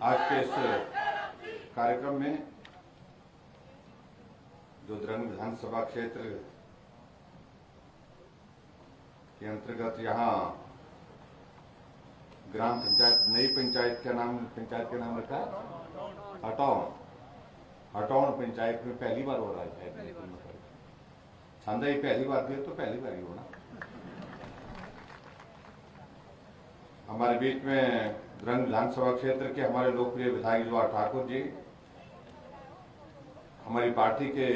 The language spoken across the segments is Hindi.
आज के इस कार्यक्रम में जो द्रंग विधानसभा क्षेत्र के अंतर्गत यहाँ ग्राम पंचायत नई पंचायत का नाम रखा है हटौन पंचायत में पहली बार हो रहा है। छंदा ही पहली बार थी तो पहली बार ही होना। हमारे बीच में द्रंग विधानसभा क्षेत्र के हमारे लोकप्रिय विधायक जवाहर ठाकुर जी, हमारी पार्टी के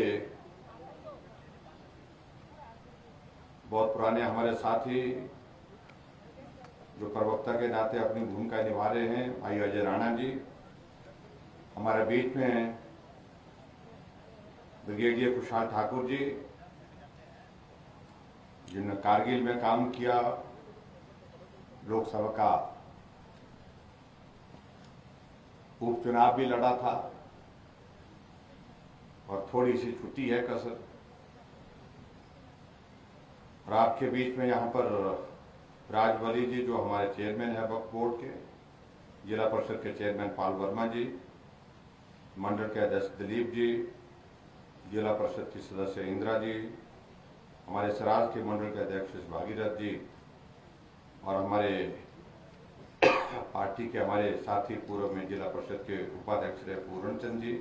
बहुत पुराने हमारे साथी जो प्रवक्ता के नाते अपनी भूमिका निभा रहे हैं, भाई अजय राणा जी। हमारे बीच में ब्रिगेडियर कुशाल ठाकुर जी, जिन्होंने कारगिल में काम किया, लोकसभा का उपचुनाव भी लड़ा था और थोड़ी सी छुट्टी है कसर। और आपके बीच में यहाँ पर राजवली जी जो हमारे चेयरमैन है वक्फ बोर्ड के, जिला परिषद के चेयरमैन पाल वर्मा जी, मंडल के अध्यक्ष दिलीप जी, जिला परिषद की सदस्य इंदिरा जी, हमारे सराज के मंडल के अध्यक्ष भागीरथ जी और हमारे पार्टी के हमारे साथी पूर्व में जिला परिषद के उपाध्यक्ष रहे पूर्णचंद जी,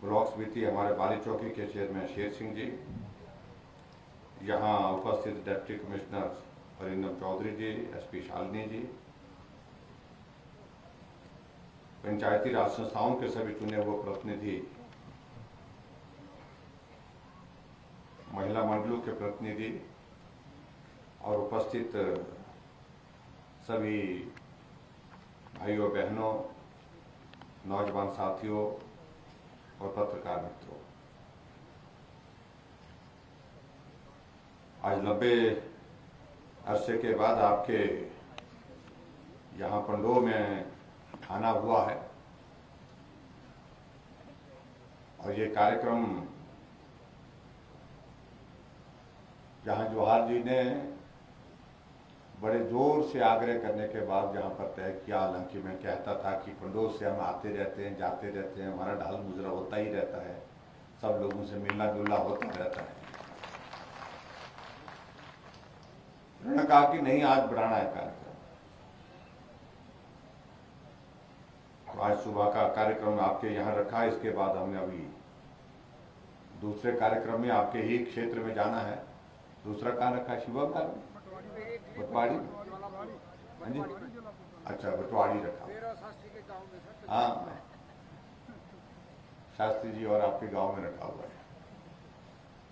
ब्लॉक समिति हमारे बाली चौकी के चेयरमैन शेर सिंह जी, यहाँ उपस्थित डिप्टी कमिश्नर अरिंदम चौधरी जी, एसपी शालिनी जी, पंचायती राज संस्थाओं के सभी चुने हुए प्रतिनिधि, महिला मंडलों के प्रतिनिधि और उपस्थित सभी भाइयों बहनों, नौजवान साथियों और पत्रकार मित्रों, आज लंबे अरसे के बाद आपके यहाँ पंडो में आना हुआ है और ये कार्यक्रम जहां जवाहर जी ने बड़े जोर से आग्रह करने के बाद जहां पर तय किया, हालांकि मैं कहता था कि पंडोर से हम आते रहते हैं, जाते रहते हैं, हमारा ढाल मुजरा होता ही रहता है, सब लोगों से मिलना जुलना होता रहता है। उन्होंने कहा कि नहीं, आज बढ़ाना है कार्यक्रम। आज सुबह का कार्यक्रम आपके यहाँ रखा, इसके बाद हमने अभी दूसरे कार्यक्रम में आपके ही क्षेत्र में जाना है। दूसरा कहाँ रखा है? शिवहर में, बटवाड़ी। हाँ जी, अच्छा, बटवाड़ी रखा। हाँ, शास्त्री जी और आपके गांव में रखा हुआ है,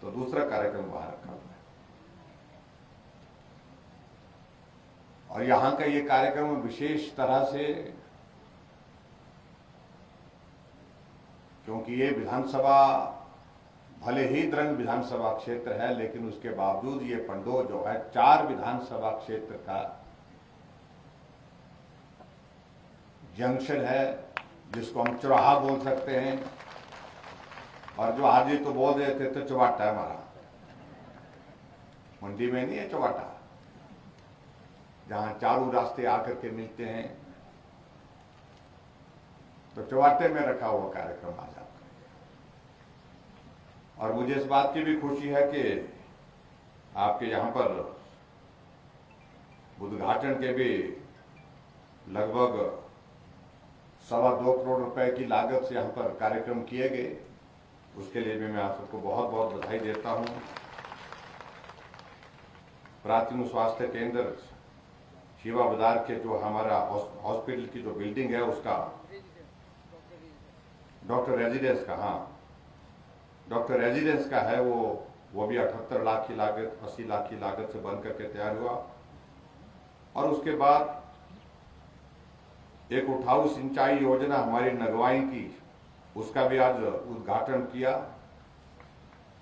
तो दूसरा कार्यक्रम वहां रखा हुआ है। और यहां का ये कार्यक्रम विशेष तरह से, क्योंकि ये विधानसभा भले ही द्रंग विधानसभा क्षेत्र है, लेकिन उसके बावजूद ये पंडो जो है 4 विधानसभा क्षेत्र का जंक्शन है, जिसको हम चौराहा बोल सकते हैं। और जो आज तो बोल रहे थे तो चौबाटा है हमारा, मंडी में नहीं है चौबाटा, जहां चारों रास्ते आकर के मिलते हैं, तो चौबाटे में रखा हुआ कार्यक्रम आज आपका। और मुझे इस बात की भी खुशी है कि आपके यहां पर उद्घाटन के भी लगभग 2.25 करोड़ रुपए की लागत से यहां पर कार्यक्रम किए गए। उसके लिए भी मैं आप सबको बहुत बहुत बधाई देता हूं। प्राथमिक स्वास्थ्य केंद्र शिवा बाजार के जो हमारा हॉस्पिटल की जो बिल्डिंग है, उसका डॉक्टर रेजिडेंस का, हाँ, डॉक्टर रेजिडेंस का है, वो भी 78 लाख की लागत, 80 लाख की लागत से बन करके तैयार हुआ। और उसके बाद एक उठाऊ सिंचाई योजना हमारी नगवाई की, उसका भी आज उद्घाटन किया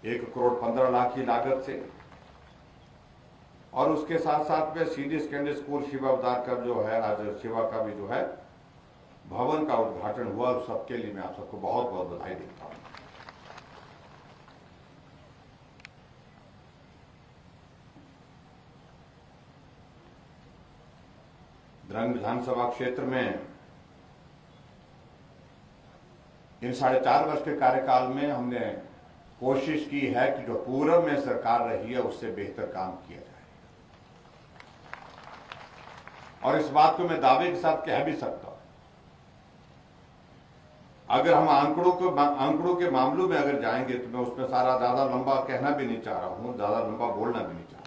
1 करोड़ 15 लाख की लागत से। और उसके साथ साथ में सीनियर सेकेंडरी स्कूल शिवा बाजार का जो है, आज शिवा का भी जो है भवन का उद्घाटन हुआ। सबके लिए मैं आप सबको बहुत बहुत बधाई देता हूं। द्रंग विधानसभा क्षेत्र में इन 4.5 वर्ष के कार्यकाल में हमने कोशिश की है कि जो पूर्व में सरकार रही है उससे बेहतर काम किया जाए। और इस बात को मैं दावे के साथ कह भी सकता हूं, अगर हम आंकड़ों के मामलों में अगर जाएंगे तो मैं उसमें सारा ज्यादा लंबा कहना भी नहीं चाह रहा हूं, ज्यादा लंबा बोलना भी नहीं चाह रहा।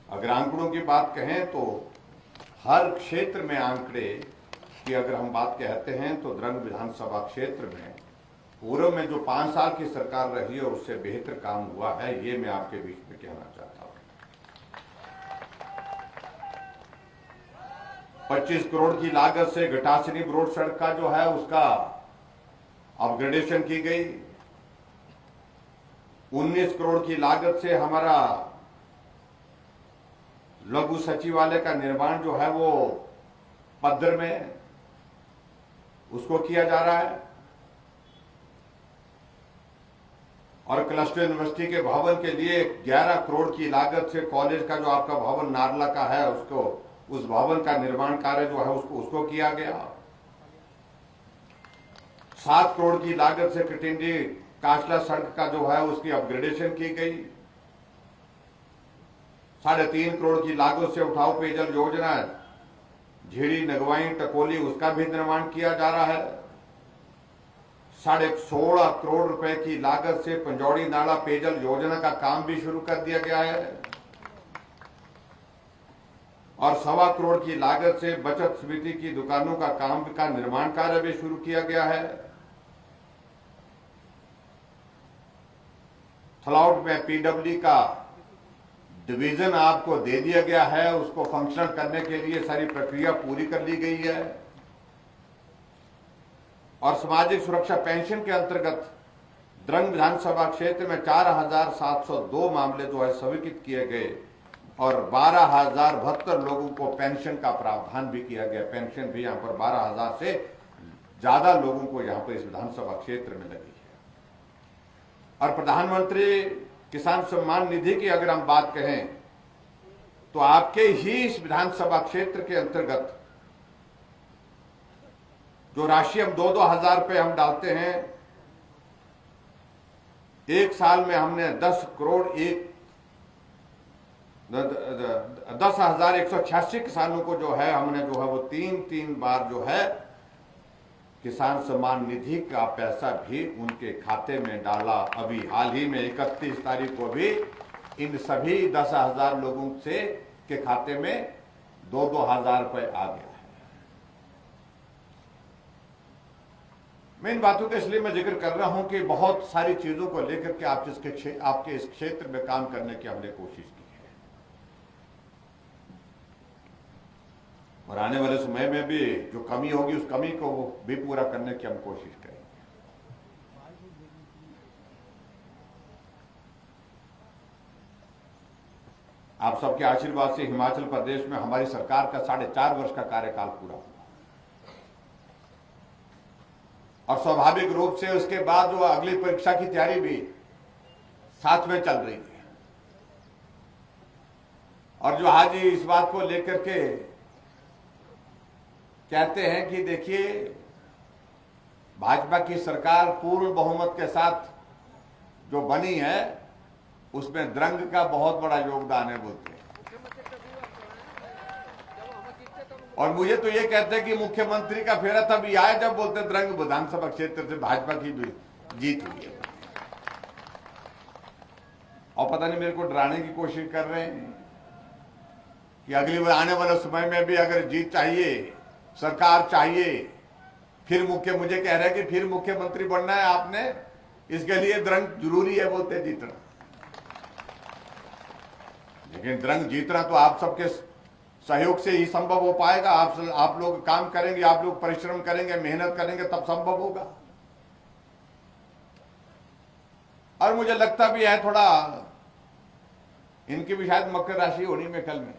अगर आंकड़ों की बात कहें तो हर क्षेत्र में आंकड़े की अगर हम बात कहते हैं तो द्रंग विधानसभा क्षेत्र में पूर्व में जो 5 साल की सरकार रही है उससे बेहतर काम हुआ है, ये मैं आपके बीच में कहना चाहता हूं। 25 करोड़ की लागत से घटासनी ब्रॉड सड़क का जो है उसका अपग्रेडेशन की गई। 19 करोड़ की लागत से हमारा लघु सचिवालय का निर्माण जो है वो पद्दर में उसको किया जा रहा है। और क्लस्टर यूनिवर्सिटी के भवन के लिए 11 करोड़ की लागत से कॉलेज का जो आपका भवन नारला का है उसको, उस भवन का निर्माण कार्य जो है उसको किया गया। 7 करोड़ की लागत से कटिंडी काचला सड़क का जो है उसकी अपग्रेडेशन की गई। 3.5 करोड़ की लागत से उठाऊ पेयजल योजना झीड़ी नगवाई टकोली उसका भी निर्माण किया जा रहा है। 16.5 करोड़ रुपए की लागत से पंजौड़ी नाला पेयजल योजना का काम भी शुरू कर दिया गया है। और 1.25 करोड़ की लागत से बचत समिति की दुकानों का काम का निर्माण कार्य भी शुरू किया गया है। थलौट में पीडब्ल्यू का डिवीजन आपको दे दिया गया है, उसको फंक्शनल करने के लिए सारी प्रक्रिया पूरी कर ली गई है। और सामाजिक सुरक्षा पेंशन के अंतर्गत द्रंग विधानसभा क्षेत्र में 4,702 मामले जो है स्वीकृत किए गए और 12,072 लोगों को पेंशन का प्रावधान भी किया गया। पेंशन भी यहां पर 12,000 से ज्यादा लोगों को यहां पर इस विधानसभा क्षेत्र में लगी है। और प्रधानमंत्री किसान सम्मान निधि की अगर हम बात कहें तो आपके ही इस विधानसभा क्षेत्र के अंतर्गत जो राशि हम 2-2 हजार रुपए हम डालते हैं, एक साल में हमने 10,186 किसानों को जो है हमने जो है वो 3 बार जो है किसान सम्मान निधि का पैसा भी उनके खाते में डाला। अभी हाल ही में 31 तारीख को भी इन सभी 10,000 लोगों से के खाते में 2-2 हजार रुपए आ गया है। मैं इन बातों के इसलिए मैं जिक्र कर रहा हूं कि बहुत सारी चीजों को लेकर के आपके इस क्षेत्र में काम करने की हमने कोशिश की है और आने वाले समय में भी जो कमी होगी उस कमी को भी पूरा करने की हम कोशिश करेंगे। आप सबके आशीर्वाद से हिमाचल प्रदेश में हमारी सरकार का 4.5 वर्ष का कार्यकाल पूरा हुआ और स्वाभाविक रूप से उसके बाद जो अगली परीक्षा की तैयारी भी साथ में चल रही है। और जो आज इस बात को लेकर के कहते हैं कि देखिए भाजपा की सरकार पूर्ण बहुमत के साथ जो बनी है उसमें द्रंग का बहुत बड़ा योगदान है बोलते हैं। और मुझे तो ये कहते हैं कि मुख्यमंत्री का फेरा तभी आया जब बोलते द्रंग विधानसभा क्षेत्र से भाजपा की जीत हुई है। और पता नहीं मेरे को डराने की कोशिश कर रहे हैं कि अगली बार आने वाले समय में भी अगर जीत चाहिए, सरकार चाहिए, फिर मुझे कह रहे हैं कि फिर मुख्यमंत्री बनना है आपने, इसके लिए द्रंग जरूरी है बोलते जीतना। लेकिन द्रंग जीतना तो आप सबके सहयोग से ही संभव हो पाएगा। आप लोग काम करेंगे, आप लोग परिश्रम करेंगे, मेहनत करेंगे, तब संभव होगा। और मुझे लगता भी है थोड़ा इनकी भी शायद मकर राशि होनी में कल में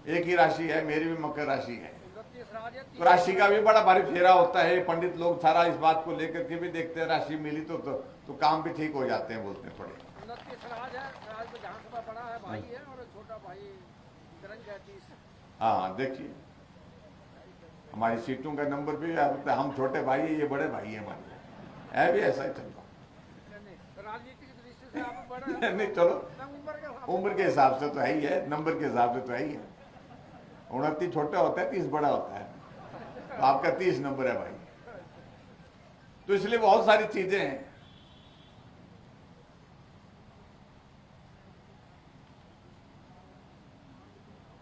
एक ही राशि है, मेरी भी मकर राशि है। तो राशि का भी बड़ा भारी फेरा होता है। पंडित लोग सारा इस बात को लेकर के भी देखते हैं, राशि मिली तो काम भी ठीक हो जाते हैं बोलते हैं थोड़े। हाँ देखिए हमारी सीटों का नंबर भी हम छोटे भाई है, ये बड़े भाई है हमारे, है भी ऐसा ही चल रहा। राजनीतिक दृष्टि से आप बड़ा नहीं चलो उम्र के हिसाब से तो है ही है, नंबर के हिसाब से तो है ही है। 29 छोटा होता है, 30 बड़ा होता है, तो आपका 30 नंबर है भाई। तो इसलिए बहुत सारी चीजें हैं।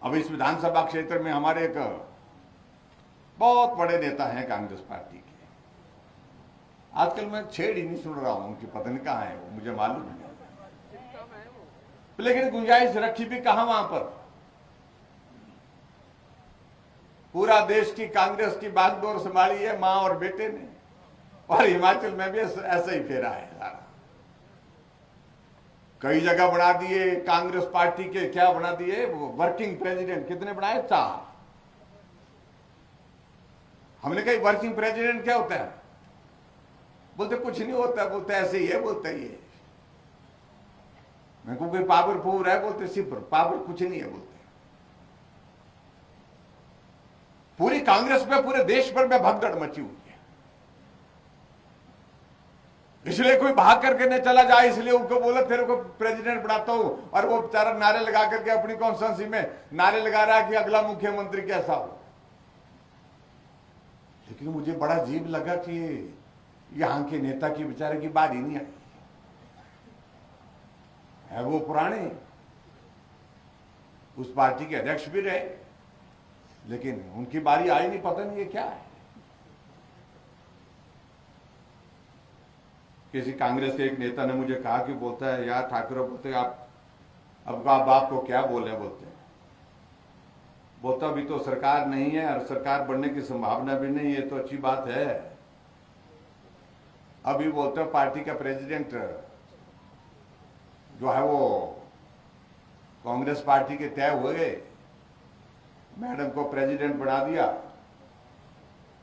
अब इस विधानसभा क्षेत्र में हमारे एक बहुत बड़े नेता हैं कांग्रेस पार्टी के। आजकल मैं छेड़ ही नहीं सुन रहा हूं उनकी, पता नहीं कहां है वो, मुझे मालूम नहीं, लेकिन गुंजाइश रखी भी कहां वहां पर। पूरा देश की कांग्रेस की बागडोर संभाली है मां और बेटे ने, और हिमाचल में भी ऐसा ही फेरा है सारा। कई जगह बना दिए कांग्रेस पार्टी के, क्या बना दिए वो वर्किंग प्रेसिडेंट, कितने बनाए? 4। हमने कहा वर्किंग प्रेसिडेंट क्या होता है? बोलते कुछ नहीं होता, बोलते ऐसे ही है, बोलते ये मैं को कोई पावरफुल है, बोलते सिर्फ पावर कुछ नहीं है, बोलते पूरी कांग्रेस में पूरे देश भर में भगदड़ मची हुई है। इसलिए कोई भाग करके न चला जाए, इसलिए उनको बोला तेरे को प्रेसिडेंट बनाता हूं, और वो बेचारा नारे लगा करके अपनी कॉन्स्टिट्यूंसी में नारे लगा रहा है कि अगला मुख्यमंत्री कैसा हो। लेकिन मुझे बड़ा अजीब लगा कि यहां के नेता की बेचारे की बारी नहीं आई है। वो पुराने उस पार्टी के अध्यक्ष भी रहे, लेकिन उनकी बारी आई नहीं, पता नहीं ये क्या है। किसी कांग्रेस के एक नेता ने मुझे कहा कि बोलता है यार ठाकुर, बोलते आप अब बाप को क्या बोले, बोलता अभी तो सरकार नहीं है और सरकार बनने की संभावना भी नहीं है, तो अच्छी बात है। अभी बोलते पार्टी का प्रेसिडेंट जो है वो कांग्रेस पार्टी के तय हुए, मैडम को प्रेसिडेंट बना दिया,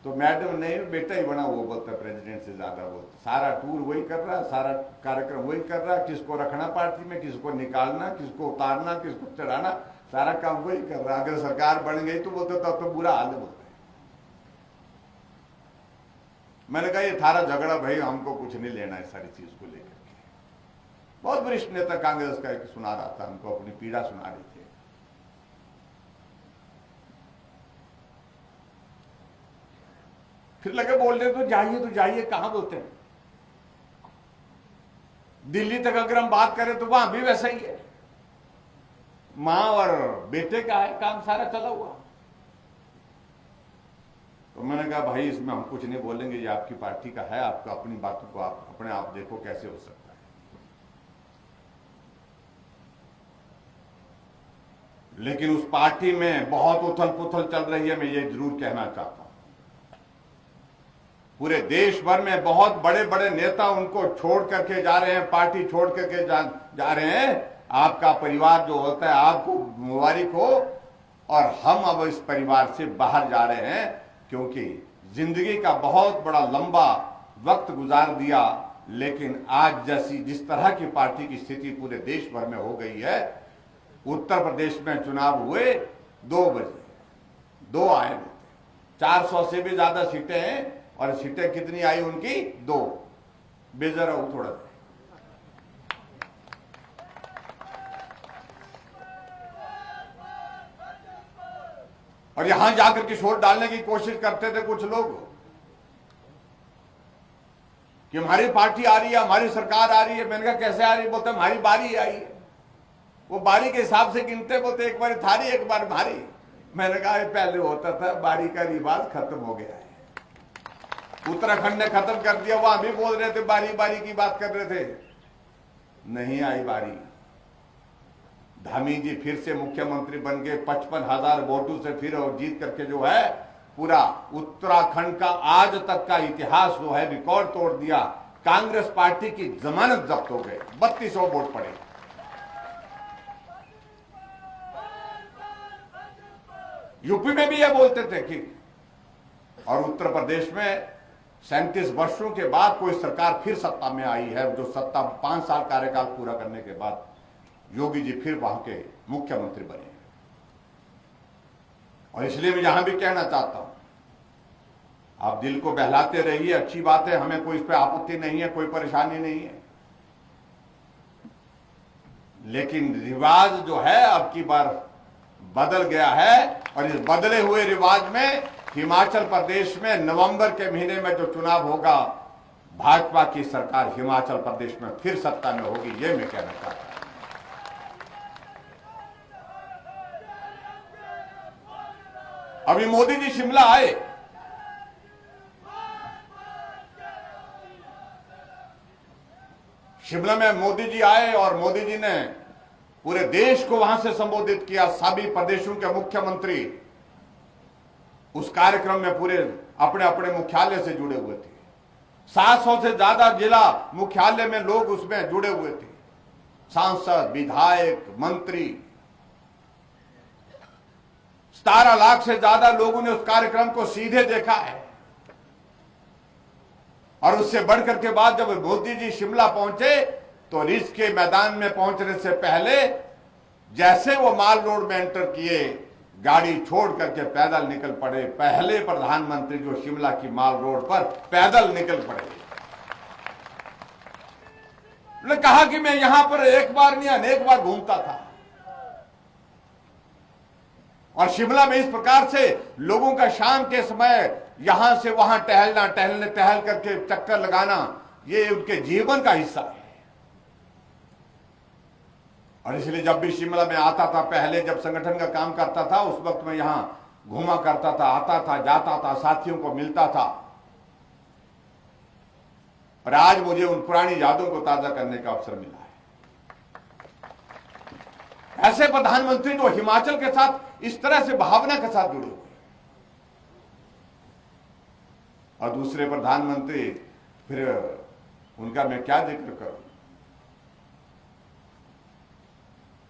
तो मैडम नहीं बेटा ही बना, वो बोलता प्रेसिडेंट से ज्यादा बोलता। सारा टूर वही कर रहा, सारा कार्यक्रम वही कर रहा, किसको रखना पार्टी में, किसको निकालना, किसको उतारना, किसको चढ़ाना, सारा काम वही कर रहा। अगर सरकार बन गई तो बोलते तब तो बुरा हाल है, बोलते। मैंने कहा ये थारा झगड़ा भाई हमको कुछ नहीं लेना है सारी चीज को लेकर के। बहुत वरिष्ठ नेता कांग्रेस का एक सुना रहा था, हमको अपनी पीड़ा सुना रही थी। फिर लगे बोलने तो जाइए कहां बोलते हैं। दिल्ली तक अगर हम बात करें तो वहां भी वैसा ही है, मां और बेटे का है काम सारा चला हुआ। तो मैंने कहा भाई इसमें हम कुछ नहीं बोलेंगे, ये आपकी पार्टी का है, आपका अपनी बातों को आप अपने आप देखो कैसे हो सकता है। लेकिन उस पार्टी में बहुत उथल पुथल चल रही है, मैं ये जरूर कहना चाहता हूं। पूरे देश भर में बहुत बड़े बड़े नेता उनको छोड़ करके जा रहे हैं, पार्टी छोड़ करके जा रहे हैं। आपका परिवार जो होता है आपको मुबारक हो, और हम अब इस परिवार से बाहर जा रहे हैं, क्योंकि जिंदगी का बहुत बड़ा लंबा वक्त गुजार दिया। लेकिन आज जैसी जिस तरह की पार्टी की स्थिति पूरे देश भर में हो गई है, उत्तर प्रदेश में चुनाव हुए 2 बजे, 2 आए, 400 से भी ज्यादा सीटें हैं, और सीटें कितनी आई उनकी? 2। बेजरा हो थोड़ा सा। और यहां जाकर के शोर डालने की कोशिश करते थे कुछ लोग कि हमारी पार्टी आ रही है, हमारी सरकार आ रही है। मैंने कहा कैसे आ रही है? बोलते हमारी बारी आई है। वो बारी के हिसाब से गिनते, बोलते एक बार थारी एक बार भारी। मैंने कहा पहले होता था, बारी का रिवाज खत्म हो गया है। उत्तराखंड ने खत्म कर दिया, वहां भी बोल रहे थे बारी बारी की बात कर रहे थे, नहीं आई बारी। धामी जी फिर से मुख्यमंत्री बन गए, 55,000 वोटों से फिर और जीत करके जो है पूरा उत्तराखंड का आज तक का इतिहास जो है रिकॉर्ड तोड़ दिया। कांग्रेस पार्टी की जमानत जब्त हो गए, 3200 वोट पड़े। यूपी में भी ये बोलते थे कि, और उत्तर प्रदेश में 37 वर्षों के बाद कोई सरकार फिर सत्ता में आई है, जो सत्ता 5 साल कार्यकाल पूरा करने के बाद योगी जी फिर वहां के मुख्यमंत्री बने। और इसलिए मैं यहां भी कहना चाहता हूं आप दिल को बहलाते रहिए, अच्छी बात है, हमें कोई इस पर आपत्ति नहीं है, कोई परेशानी नहीं है। लेकिन रिवाज जो है अब की बार बदल गया है, और इस बदले हुए रिवाज में हिमाचल प्रदेश में नवंबर के महीने में जो चुनाव होगा, भाजपा की सरकार हिमाचल प्रदेश में फिर सत्ता में होगी, ये मैं कहना चाहता हूं। अभी मोदी जी शिमला आए, शिमला में मोदी जी आए और मोदी जी ने पूरे देश को वहां से संबोधित किया। सभी प्रदेशों के मुख्यमंत्री उस कार्यक्रम में पूरे अपने अपने मुख्यालय से जुड़े हुए थे। 700 से ज्यादा जिला मुख्यालय में लोग उसमें जुड़े हुए थे, सांसद, विधायक, मंत्री। 17 लाख से ज्यादा लोगों ने उस कार्यक्रम को सीधे देखा है। और उससे बढ़कर के बाद जब मोदी जी शिमला पहुंचे तो रिज के मैदान में पहुंचने से पहले जैसे वो माल रोड में एंटर किए, गाड़ी छोड़ करके पैदल निकल पड़े। पहले प्रधानमंत्री जो शिमला की माल रोड पर पैदल निकल पड़े। उन्होंने कहा कि मैं यहां पर एक बार नहीं अनेक बार घूमता था, और शिमला में इस प्रकार से लोगों का शाम के समय यहां से वहां टहलना, टहल करके चक्कर लगाना, ये उनके जीवन का हिस्सा है। और इसलिए जब भी शिमला में आता था, पहले जब संगठन का काम करता था उस वक्त मैं यहां घूमा करता था, आता था, जाता था, साथियों को मिलता था। और आज मुझे उन पुरानी यादों को ताजा करने का अवसर मिला है। ऐसे प्रधानमंत्री जो हिमाचल के साथ इस तरह से भावना के साथ जुड़े हुए, और दूसरे प्रधानमंत्री फिर उनका मैं क्या जिक्र करूं।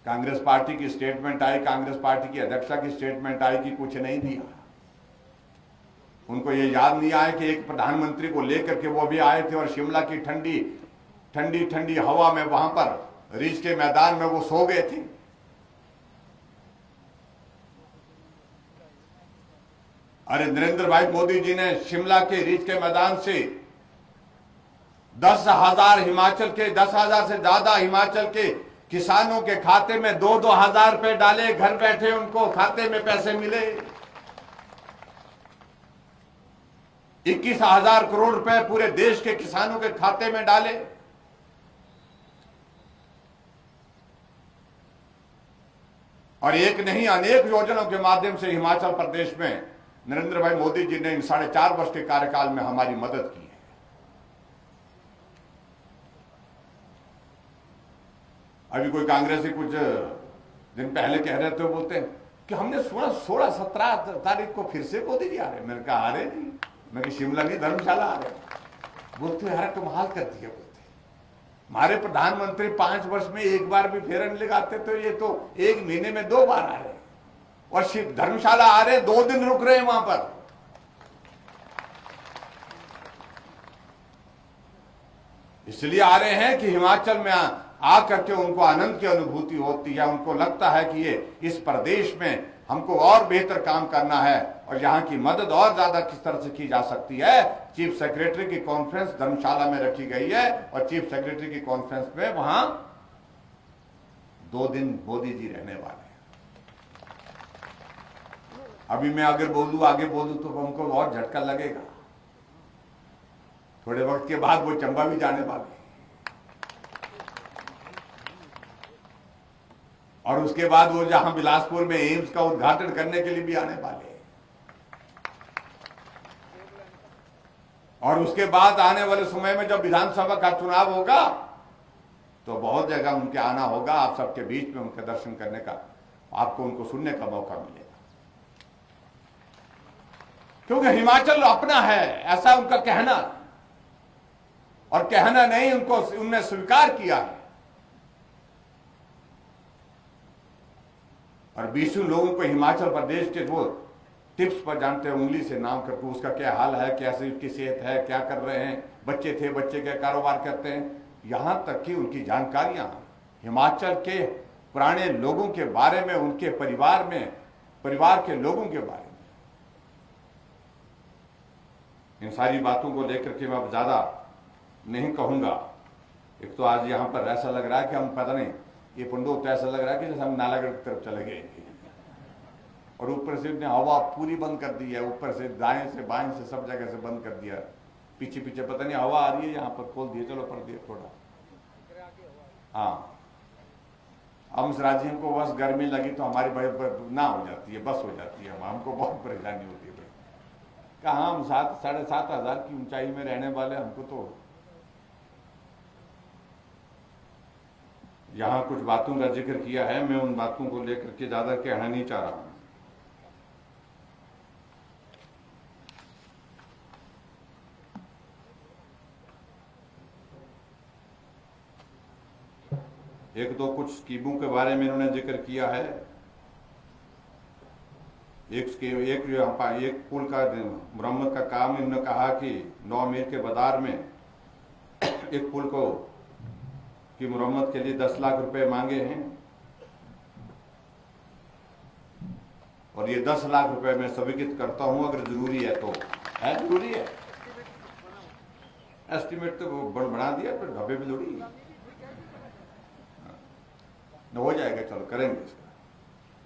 कांग्रेस पार्टी की स्टेटमेंट आई, कांग्रेस पार्टी की अध्यक्षा की स्टेटमेंट आई कि कुछ नहीं दिया। उनको ये याद नहीं आया कि एक प्रधानमंत्री को लेकर के वो भी आए थे और शिमला की ठंडी ठंडी ठंडी हवा में वहां पर रिज के मैदान में वो सो गए थे। अरे नरेंद्र भाई मोदी जी ने शिमला के रिज के मैदान से 10,000 हिमाचल के 10,000 से ज्यादा हिमाचल के किसानों के खाते में 2-2 हजार रुपए डाले। घर बैठे उनको खाते में पैसे मिले। 21,000 करोड़ रुपए पूरे देश के किसानों के खाते में डाले। और एक नहीं अनेक योजनाओं के माध्यम से हिमाचल प्रदेश में नरेंद्र भाई मोदी जी ने इन 4.5 वर्ष के कार्यकाल में हमारी मदद की है। अभी कोई कांग्रेसी कुछ दिन पहले कह रहे थे, बोलते हैं कि हमने सुना 16-17 तारीख को फिर से मोदी जी आ रहे। मैंने कहा आ रहे नहीं, मैं कि शिमला नहीं धर्मशाला आ रहे। बोलते यार कमाल कर दिया। बोलते हमारे प्रधानमंत्री 5 वर्ष में एक बार भी फेरा नहीं लगाते, तो ये तो 1 महीने में 2 बार आ रहे, और धर्मशाला आ रहे, 2 दिन रुक रहे हैं वहां पर। इसलिए आ रहे हैं कि हिमाचल में आकर के उनको आनंद की अनुभूति होती है। उनको लगता है कि ये इस प्रदेश में हमको और बेहतर काम करना है और यहाँ की मदद और ज्यादा किस तरह से की जा सकती है। चीफ सेक्रेटरी की कॉन्फ्रेंस धर्मशाला में रखी गई है, और चीफ सेक्रेटरी की कॉन्फ्रेंस में वहां 2 दिन मोदी जी रहने वाले हैं। अभी मैं अगर बोलूं, आगे बोलूं तो हमको और झटका लगेगा। थोड़े वक्त के बाद वो चंबा भी जाने वाले, और उसके बाद वो जहां बिलासपुर में एम्स का उद्घाटन करने के लिए भी आने वाले, और उसके बाद आने वाले समय में जब विधानसभा का चुनाव होगा तो बहुत जगह उनके आना होगा। आप सबके बीच में उनके दर्शन करने का, आपको उनको सुनने का मौका मिलेगा, क्योंकि हिमाचल अपना है, ऐसा उनका कहना, और कहना नहीं, उनको उनने स्वीकार किया है। और 20 लोगों को हिमाचल प्रदेश के वो टिप्स पर जानते हैं, उंगली से नाम करके उसका क्या हाल है, कैसे उसकी सेहत है, क्या कर रहे हैं, बच्चे थे, बच्चे का कारोबार करते हैं, यहां तक कि उनकी जानकारियां हिमाचल के पुराने लोगों के बारे में, उनके परिवार में, परिवार के लोगों के बारे में। इन सारी बातों को लेकर के मैं अब ज्यादा नहीं कहूंगा। एक तो आज यहाँ पर ऐसा लग रहा है कि हम पता नहीं, ये पंडो तो ऐसा लग रहा है कि जैसे हम नालागढ़ की तरफ चले गए और ऊपर से ने हवा पूरी बंद कर दी है, ऊपर से दाएं से बाएं से सब जगह से बंद कर दिया। पीछे पीछे पता नहीं हवा आ रही है, यहाँ पर खोल दिए, चलो पढ़ दिए थोड़ा। हाँ, हम राज्यों को बस गर्मी लगी तो हमारी बड़े ना हो जाती है, बस हो जाती है, हमको बहुत परेशानी होती है। कहाँ हम 7,500 की ऊंचाई में रहने वाले, हमको तो यहाँ कुछ बातों का जिक्र किया है, मैं उन बातों को लेकर के ज्यादा कहना नहीं चाह रहा हूं। एक दो कुछ स्कीमों के बारे में इन्होंने जिक्र किया है। एक पुल का मरम्मत का काम इन्होंने कहा कि 9 मील के बाजार में एक पुल को की मरम्मत के लिए 10 लाख रुपए मांगे हैं और ये 10 लाख रुपए मैं स्वीकृत करता हूं, अगर जरूरी है तो। है जरूरी है, एस्टिमेट तो बना दिया, पर ढब्बे भी थोड़ी न हो जाएगा। चलो करेंगे इसका।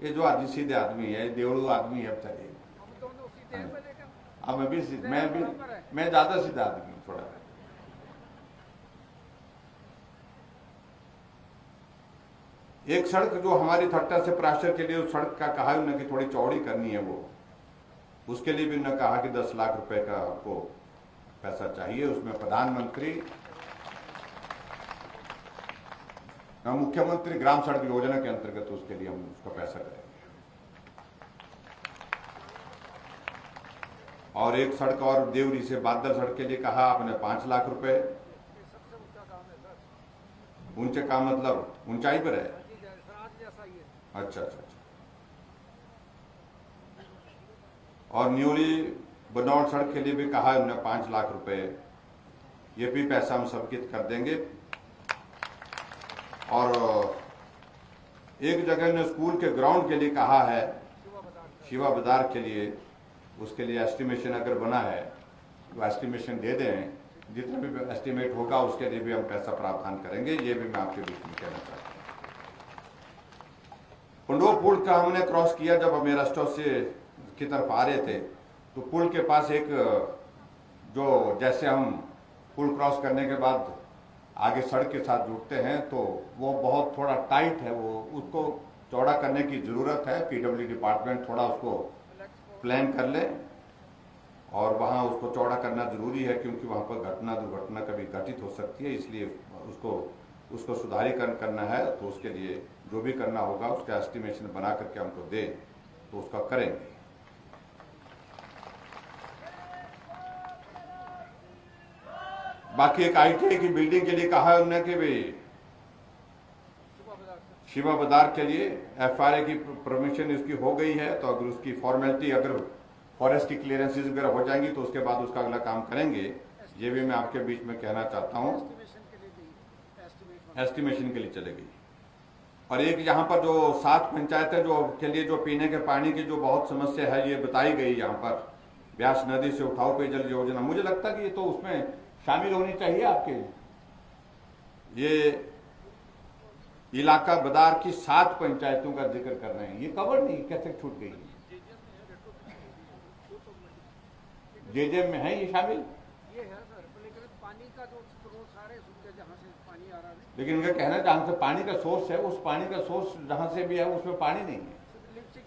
ये जो आदमी सीधे आदमी है, देवड़ू आदमी है बेचारे। अब मैं ज्यादा सीधा आदमी हूँ थोड़ा। एक सड़क जो हमारी थट्टा से प्राशर के लिए उस सड़क का कहा उन्होंने कि थोड़ी चौड़ी करनी है, वो उसके लिए भी उन्होंने कहा कि 10 लाख रुपए का आपको पैसा चाहिए। उसमें प्रधानमंत्री मुख्यमंत्री ग्राम सड़क योजना के अंतर्गत उसके लिए हम उसका पैसा करेंगे। और एक सड़क और देवरी से बादल सड़क के लिए कहा आपने 5 लाख रुपए। ऊंचे का मतलब ऊंचाई पर है। अच्छा अच्छा अच्छा। और न्यूली बनौर सड़क के लिए भी कहा उन्होंने 5 लाख रुपए। ये भी पैसा हम स्वीकृत कर देंगे। और एक जगह ने स्कूल के ग्राउंड के लिए कहा है, शिवा बाजार के लिए, उसके लिए एस्टिमेशन अगर बना है तो एस्टिमेशन दे दें। जितना भी एस्टिमेट होगा उसके लिए भी हम पैसा प्रावधान करेंगे। ये भी मैं आपके बीच में कहना चाहता हूँ। पंडो पुल का हमने क्रॉस किया, जब हम मेरा स्टॉप से की तरफ आ रहे थे तो पुल के पास एक जो जैसे हम पुल क्रॉस करने के बाद आगे सड़क के साथ जुड़ते हैं तो वो बहुत थोड़ा टाइट है, वो उसको चौड़ा करने की जरूरत है। पीडब्ल्यू डिपार्टमेंट थोड़ा उसको प्लान कर ले और वहां उसको चौड़ा करना जरूरी है, क्योंकि वहां पर दुर्घटना कभी घटित हो सकती है। इसलिए उसको सुधारीकरण करना है, तो उसके लिए जो भी करना होगा उसका एस्टिमेशन बना करके हमको दे तो उसका करेंगे। बाकी एक ITI की बिल्डिंग के लिए कहा है उन्होंने कि भाई शिवा बाजार के लिए FRA की परमिशन इसकी हो गई है, तो अगर उसकी फॉर्मेलिटी अगर फॉरेस्ट की क्लियरेंसेज वगैरह हो जाएंगी तो उसके बाद उसका अगला काम करेंगे। ये भी मैं आपके बीच में कहना चाहता हूँ। एस्टिमेशन के लिए चलेगी। और एक यहाँ पर जो 7 पंचायतें जो के लिए जो पीने के पानी की जो बहुत समस्या है ये बताई गई, यहाँ पर व्यास नदी से उठाऊ पेयजल योजना, मुझे लगता है कि ये तो उसमें शामिल होनी चाहिए आपके। ये इलाका बाजार की 7 पंचायतों का जिक्र कर रहे हैं, ये कवर नहीं, कैसे छूट गई? जेजेएम में है ये शामिल? ये है सर, लेकिन पानी का जो स्रोत सारे सूखे जहाँ से पानी आ रहा है, लेकिन उनका कहना है जहाँ से पानी का सोर्स है, उस पानी का सोर्स जहाँ से भी है उसमें पानी नहीं है।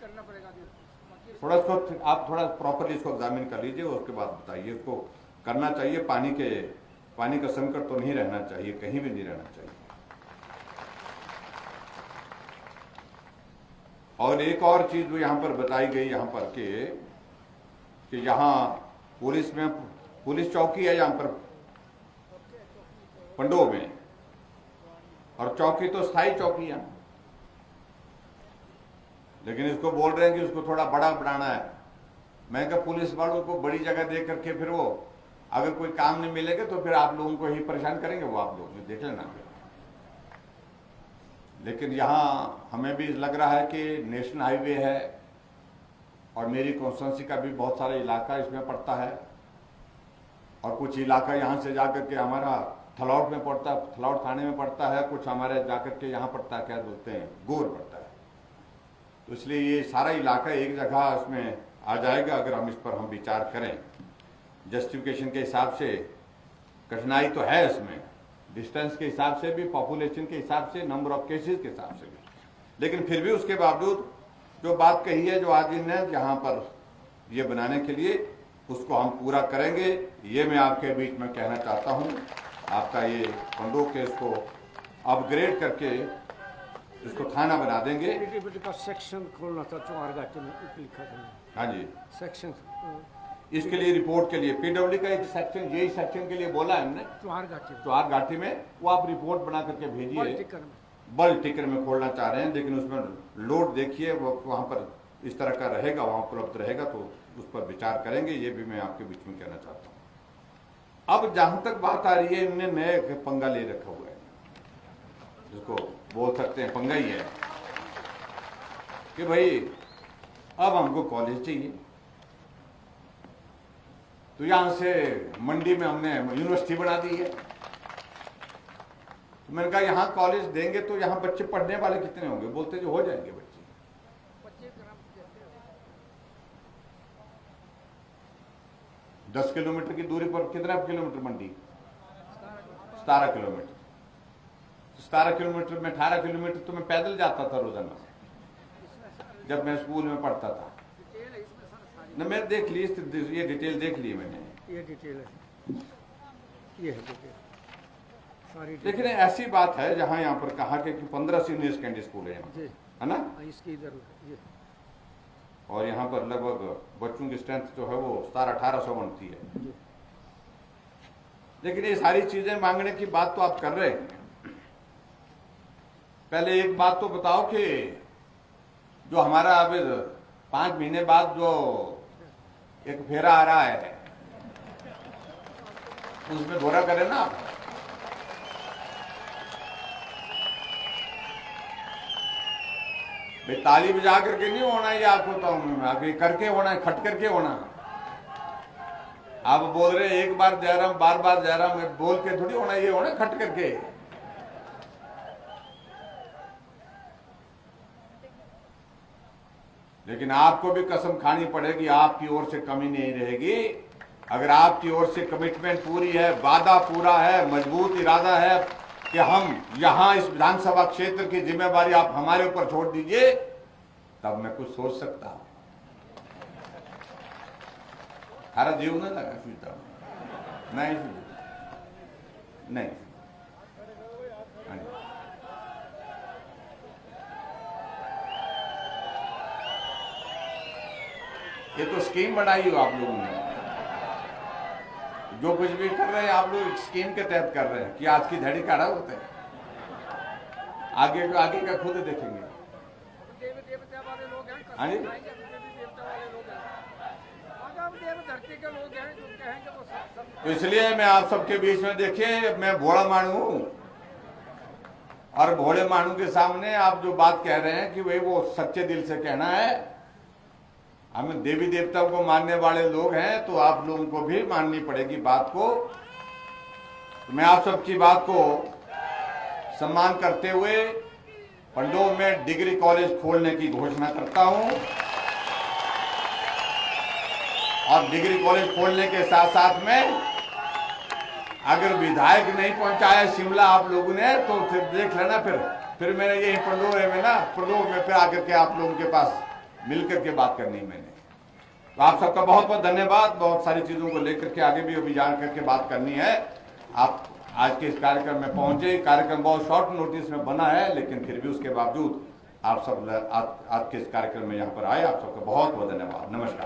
करना पड़ेगा। थोड़ा इसको आप थोड़ा प्रॉपरली इसको एग्जामिन कर लीजिए, उसके बाद बताइए। इसको करना चाहिए। पानी का संकट तो नहीं रहना चाहिए, कहीं भी नहीं रहना चाहिए। और एक और चीज जो यहाँ पर बताई गई यहाँ पर कि यहाँ पुलिस चौकी है यहाँ पर पंडो में, और चौकी तो स्थायी चौकी है, लेकिन इसको बोल रहे हैं कि उसको थोड़ा बड़ा बनाना है। मैं कहा पुलिस वालों को बड़ी जगह दे करके फिर वो अगर कोई काम नहीं मिलेगा तो फिर आप लोगों को ही परेशान करेंगे, वो आप लोग देख लेना। लेकिन यहाँ हमें भी लग रहा है कि नेशनल हाईवे है और मेरी कॉन्स्टिट्यूंसी का भी बहुत सारा इलाका इसमें पड़ता है, और कुछ इलाका यहाँ से जाकर के हमारा थलौट में पड़ता है, थलौट थाने में पड़ता है, कुछ हमारे जाकर के यहाँ पड़ता है, क्या बोलते हैं, गोर पड़ता है। तो इसलिए ये सारा इलाका एक जगह इसमें आ जाएगा अगर हम इस पर हम विचार करें। जस्टिफिकेशन के हिसाब से कठिनाई तो है इसमें, डिस्टेंस के हिसाब से भी, पॉपुलेशन के हिसाब से, नंबर ऑफ केसेस के हिसाब से भी, लेकिन फिर भी उसके बावजूद जो बात कही है, जो आज इन्हें यहाँ पर ये बनाने के लिए, उसको हम पूरा करेंगे। ये मैं आपके बीच में कहना चाहता हूँ। आपका ये पंडो केस को अपग्रेड करके इसको थाना बना देंगे। एक्टिविटी का सेक्शन खोलना था चौहार घाटी में, लिखा था। हाँ जी, सेक्शन इसके लिए रिपोर्ट के लिए पीडब्ल्यू का एक सेक्शन, यही सेक्शन के लिए बोला है हमने, चौहार घाटी में। चौहार घाटी में वो आप रिपोर्ट बना करके भेजिए। बल्क टिकर में खोलना चाह रहे हैं, लेकिन उसमें लोड देखिए वो वहाँ पर इस तरह का रहेगा, वहाँ उपलब्ध रहेगा तो उस पर विचार करेंगे। ये भी मैं आपके बीच में कहना चाहता हूँ। अब जहां तक बात आ रही है, इनने नए पंगा ले रखा हुआ है, जिसको बोल सकते हैं पंगा ही है, कि भाई अब हमको कॉलेज चाहिए। तो यहां से मंडी में हमने यूनिवर्सिटी बना दी है। तो मैंने कहा यहां कॉलेज देंगे तो यहां बच्चे पढ़ने वाले कितने होंगे? बोलते जो हो जाएंगे बच्चे। 10 किलोमीटर की दूरी पर कितना किलोमीटर मंडी? 17 किलोमीटर। 17 किलोमीटर में 18 किलोमीटर तो मैं पैदल जाता था रोजाना जब मैं स्कूल में पढ़ता था। न मैंने देख ली, ये डिटेल देख ली मैंने। ये डिटेल है, ये है डिटेल सारी। लेकिन ऐसी बात है जहां यहाँ पर कहा कि 15 सीनियर सेकेंडरी स्कूल है ना, इसकी इधर ये, और यहाँ पर लगभग बच्चों की स्ट्रेंथ जो है वो 1700-1800 बनती है। लेकिन ये सारी चीजें मांगने की बात तो आप कर रहे हैं। पहले एक बात तो बताओ कि जो हमारा अब 5 महीने बाद जो एक फेरा आ रहा है उसमें घोड़ा करें ना आप। भाई ताली बजा करके नहीं होना, ये आपको तो आगे करके होना है, खट करके होना। आप बोल रहे एक बार जयराम, बार बार जयराम बोल के थोड़ी होना, ये होना खट करके। लेकिन आपको भी कसम खानी पड़ेगी, आपकी ओर से कमी नहीं रहेगी। अगर आपकी ओर से कमिटमेंट पूरी है, वादा पूरा है, मजबूत इरादा है कि हम यहां इस विधानसभा क्षेत्र की जिम्मेवारी आप हमारे ऊपर छोड़ दीजिए, तब मैं कुछ सोच सकता हूं। हरा जीव न लगा सुविधा नहीं, नहीं। ये तो स्कीम बनाई हो आप लोगों ने, जो कुछ भी कर रहे हैं आप लोग स्कीम के तहत कर रहे हैं कि आज की धड़ी काढ़ा होता है। आगे का खुद देखेंगे। देवता वाले लोग हैं, हाँ जी, देवता वाले लोग हैं, धरती के लोग हैं जो कहेंगे वो सब। तो इसलिए मैं आप सबके बीच में, देखिए मैं भोला मानू हूं, और भोले मानू के सामने आप जो बात कह रहे हैं कि भाई वो सच्चे दिल से कहना है। हम देवी देवताओं को मानने वाले लोग हैं, तो आप लोगों को भी माननी पड़ेगी बात को। तो मैं आप सबकी बात को सम्मान करते हुए पंडोह में डिग्री कॉलेज खोलने की घोषणा करता हूं, और डिग्री कॉलेज खोलने के साथ साथ में अगर विधायक नहीं पहुंचाया शिमला आप लोगों ने, तो फिर देख लेना, फिर मैंने यही पंडोह में ना, पंडोह में फिर आकर के आप लोगों के पास मिलकर के बात करनी मैंने। तो आप सबका बहुत बहुत धन्यवाद। बहुत सारी चीजों को लेकर के आगे भी विचार करके बात करनी है। आप आज के इस कार्यक्रम में पहुंचे। कार्यक्रम बहुत शॉर्ट नोटिस में बना है, लेकिन फिर भी उसके बावजूद आप सब आज के इस कार्यक्रम में यहाँ पर आए। आप सबका बहुत बहुत धन्यवाद। नमस्कार।